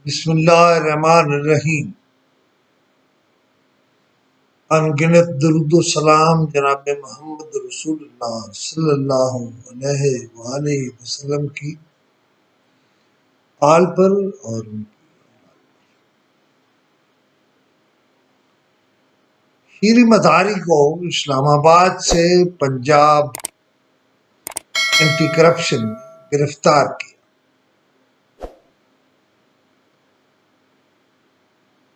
بسم اللہ الرحمن الرحیم۔ انگنت درود و سلام جناب محمد رسول اللہ صلی اللہ علیہ وآلہ وسلم کی آل پر اور شیریں مزاری کو اسلام آباد سے پنجاب اینٹی کرپشن میں گرفتار کیا۔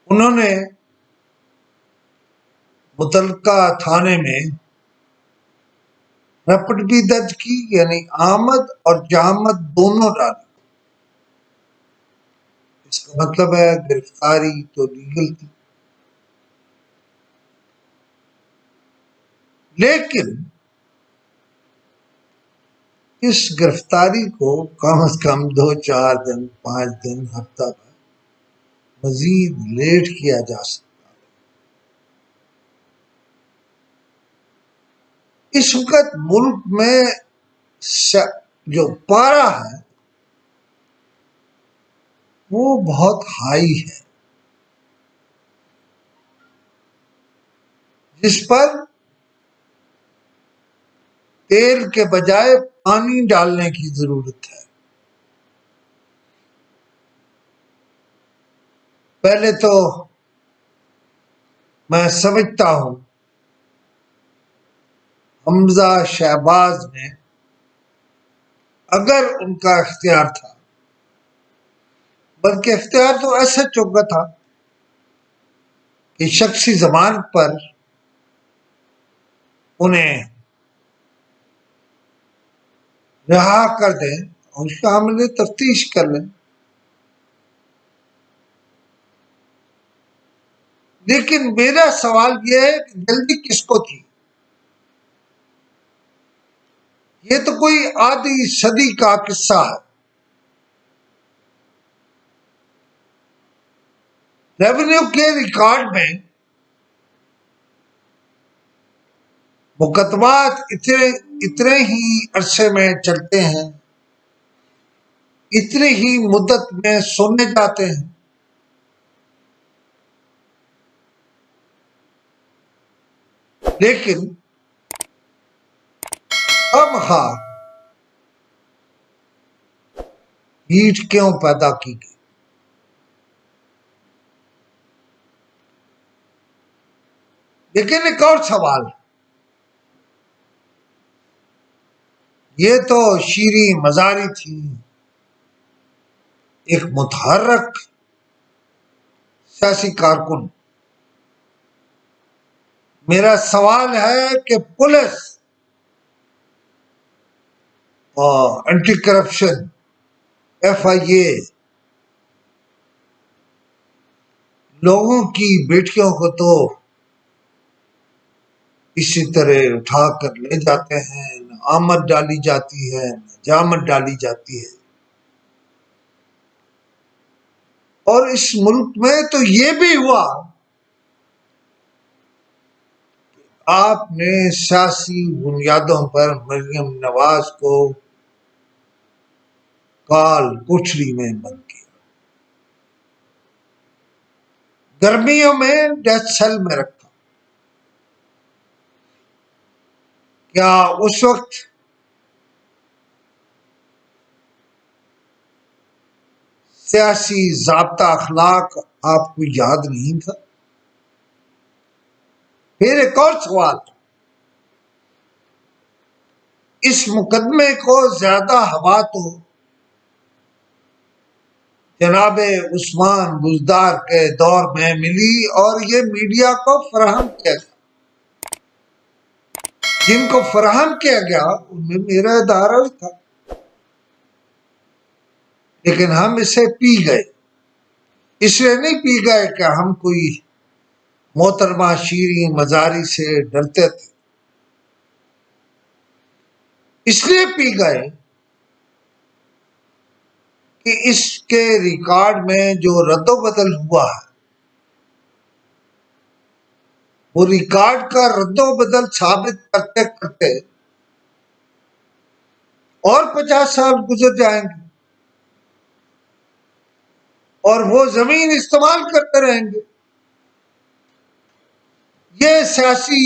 انہوں نے متعلقہ تھانے میں رپٹ بھی درج کی، یعنی آمد اور جامد دونوں ڈالی۔ اس کا مطلب ہے گرفتاری تو لیگل تھی، لیکن اس گرفتاری کو کم از کم 2-4 دن 5 دن ہفتہ پر مزید لیٹ کیا جا سکتا۔ اس وقت ملک میں جو پارہ ہے وہ بہت ہائی ہے، جس پر تیل کے بجائے پانی ڈالنے کی ضرورت ہے۔ پہلے تو میں سمجھتا ہوں حمزہ شہباز نے اگر ان کا اختیار تھا، بلکہ اختیار تو ایسا چوکا تھا کہ شخصی ضمانت پر انہیں رہا کر دیں اور شامل تفتیش کر لیں، لیکن میرا سوال یہ ہے کہ جلدی کس کو تھی؟ یہ تو کوئی آدھی صدی کا قصہ ہے۔ ریونیو کے ریکارڈ میں مقدمات اتنے ہی عرصے میں چلتے ہیں، اتنی ہی مدت میں سنے جاتے ہیں، لیکن خواہ ہیٹ کیوں پیدا کی گئی؟ لیکن ایک اور سوال ہے، یہ تو شیریں مزاری تھی، ایک متحرک سیاسی کارکن۔ میرا سوال ہے کہ پولیس اور اینٹی کرپشن FIA لوگوں کی بیٹیوں کو تو اسی طرح اٹھا کر لے جاتے ہیں، نہ آمد ڈالی جاتی ہے نہ جامد ڈالی جاتی ہے۔ اور اس ملک میں تو یہ بھی ہوا کہ آپ نے سیاسی بنیادوں پر مریم نواز کو کال کوٹھری میں بند کیا، گرمیوں میں ڈیتھ سیل میں رکھا۔ کیا اس وقت سیاسی ضابطہ اخلاق آپ کو یاد نہیں تھا؟ پھر ایک اور سوال، اس مقدمے کو زیادہ ہوا تو جناب عثمان بزدار کے دور میں ملی اور یہ میڈیا کو فراہم کیا گیا۔ جن کو فراہم کیا گیا ان میں میرا ادارہ بھی تھا، لیکن ہم اسے پی گئے۔ اس لیے نہیں پی گئے کہ ہم کوئی محترمہ شیریں مزاری سے ڈرتے تھے، اس لیے پی گئے کہ اس کے ریکارڈ میں جو رد و بدل ہوا ہے، وہ ریکارڈ کا رد و بدل ثابت کرتے کرتے اور 50 سال گزر جائیں گے، اور وہ زمین استعمال کرتے رہیں گے. یہ سیاسی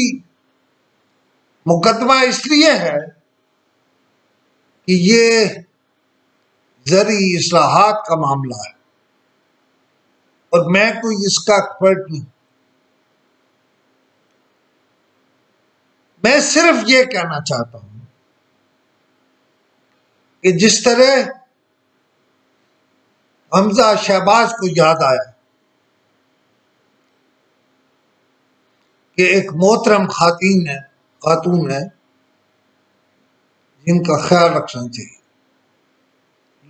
مقدمہ اس لیے ہے کہ یہ زرعی اصلاحات کا معاملہ ہے اور میں کوئی اس کا ایکسپرٹ نہیں. میں صرف یہ کہنا چاہتا ہوں کہ جس طرح حمزہ شہباز کو یاد آیا کہ ایک محترم خاتون ہے جن کا خیال رکھنا چاہیے،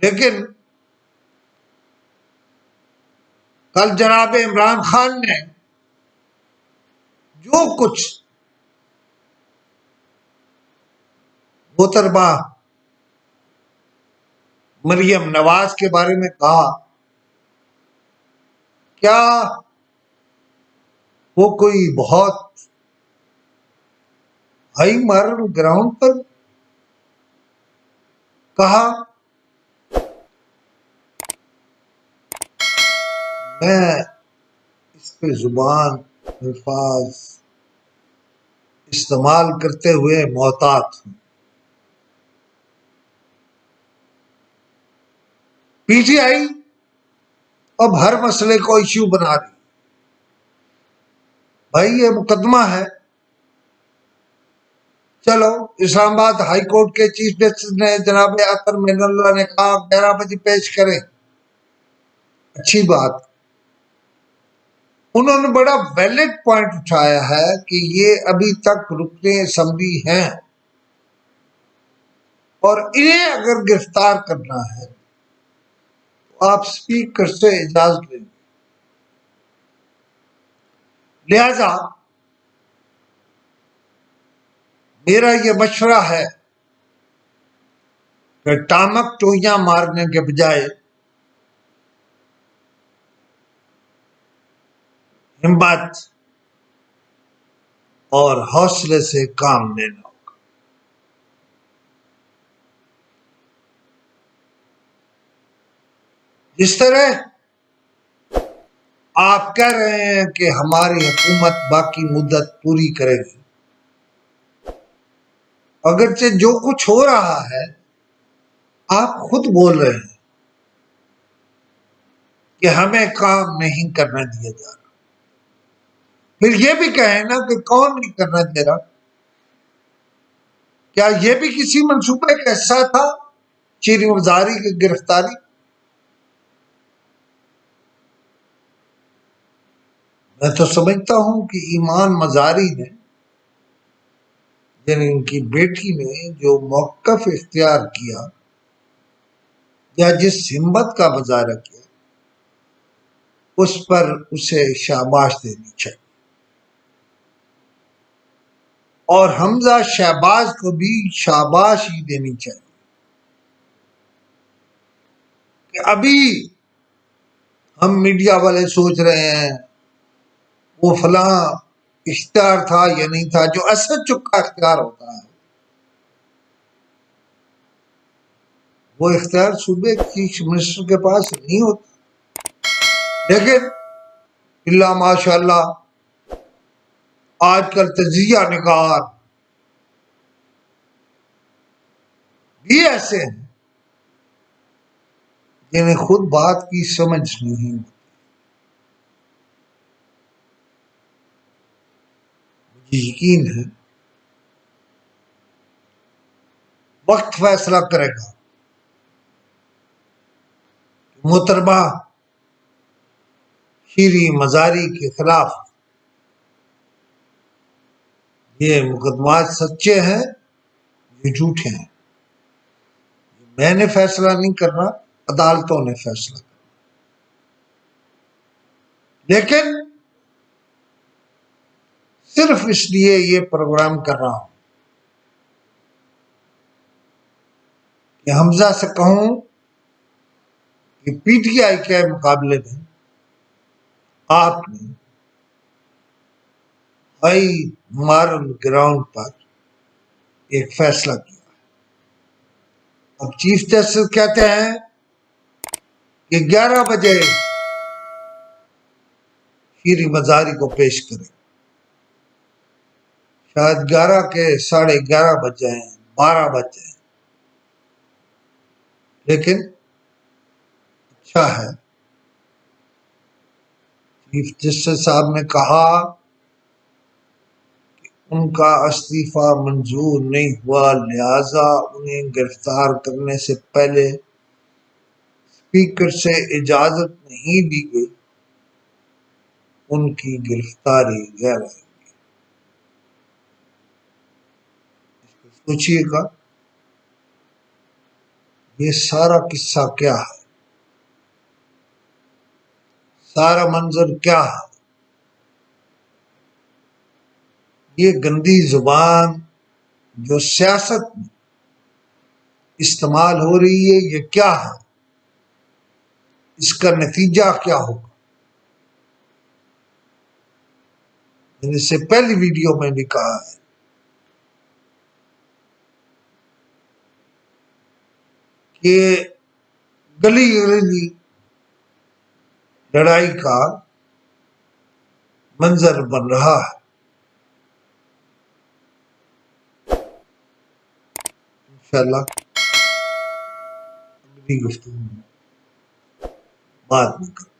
لیکن کل جناب عمران خان نے جو کچھ محترمہ مریم نواز کے بارے میں کہا، کیا وہ کوئی بہت ہائی مارل گراؤنڈ پر کہا؟ میں اس پہ زبان الفاظ استعمال کرتے ہوئے محتاط ہوں. پی ٹی آئی اب ہر مسئلے کو ایشو بنا رہی. بھائی یہ مقدمہ ہے، چلو اسلام آباد ہائی کورٹ کے چیف جسٹس نے جناب اطہر معین اللہ نے کہا 11 بجے پیش کریں، اچھی بات. انہوں نے بڑا ویلڈ پوائنٹ اٹھایا ہے کہ یہ ابھی تک رکن اسمبلی ہیں اور انہیں اگر گرفتار کرنا ہے تو آپ اسپیکر سے اجازت لیں. لہذا میرا یہ مشورہ ہے کہ ٹامک ٹوئیاں مارنے کے بجائے ہمت اور حوصلے سے کام لینا ہوگا. جس طرح آپ کہہ رہے ہیں کہ ہماری حکومت باقی مدت پوری کرے گی، اگرچہ جو کچھ ہو رہا ہے آپ خود بول رہے ہیں کہ ہمیں کام نہیں کرنا دیا جا رہا. پھر یہ بھی کہیں نا کہ کون نہیں کرنا دے رہا. کیا یہ بھی کسی منصوبے کا حصہ تھا چیری وزاری کی گرفتاری؟ میں تو سمجھتا ہوں کہ ایمان مزاری نے یعنی ان کی بیٹی نے جو موقف اختیار کیا یا جس ہمت کا مظاہرہ کیا اس پر اسے شاباش دینی چاہیے، اور حمزہ شہباز کو بھی شاباش ہی دینی چاہیے کہ ابھی ہم میڈیا والے سوچ رہے ہیں وہ فلاں اختیار تھا یا نہیں تھا. جو اسد چکا اختیار ہوتا ہے وہ اختیار صوبے چیف منسٹر کے پاس نہیں ہوتا، لیکن اللہ ماشاء اللہ آج کل تجزیہ نگار بھی ایسے ہیں جنہیں خود بات کی سمجھ نہیں. مجھے یقین ہے وقت فیصلہ کرے گا. محترمہ شیری مزاری کے خلاف یہ مقدمات سچے ہیں یہ جھوٹے ہیں. میں نے فیصلہ نہیں کرنا، عدالتوں نے فیصلہ کرنا. لیکن صرف اس لیے یہ پروگرام کر رہا ہوں کہ حمزہ سے کہوں کہ پی ٹی آئی کے مقابلے میں آپ نے ہائی مارل گراؤنڈ پر ایک فیصلہ کیا. اب چیف جسٹس کہتے ہیں کہ 11 بجے شیریں مزاری کو پیش کریں۔ شاید 11 کے 11:30 بج جائیں، 12 بج جائیں، لیکن اچھا ہے چیف جسٹس صاحب نے کہا کہ ان کا استعفی منظور نہیں ہوا، لہذا انہیں گرفتار کرنے سے پہلے اسپیکر سے اجازت نہیں دی گئی، ان کی گرفتاری غیر ہے۔ سوچئے گا یہ سارا قصہ کیا ہے، سارا منظر کیا ہے؟ یہ گندی زبان جو سیاست میں استعمال ہو رہی ہے، یہ کیا ہے؟ اس کا نتیجہ کیا ہوگا؟ میں نے اس سے پہلی ویڈیو میں بھی کہا ہے کہ گلی گلی لڑائی کا منظر بن رہا ہے۔ انشاءاللہ اگلی گفتگو میں بعد میں کریں۔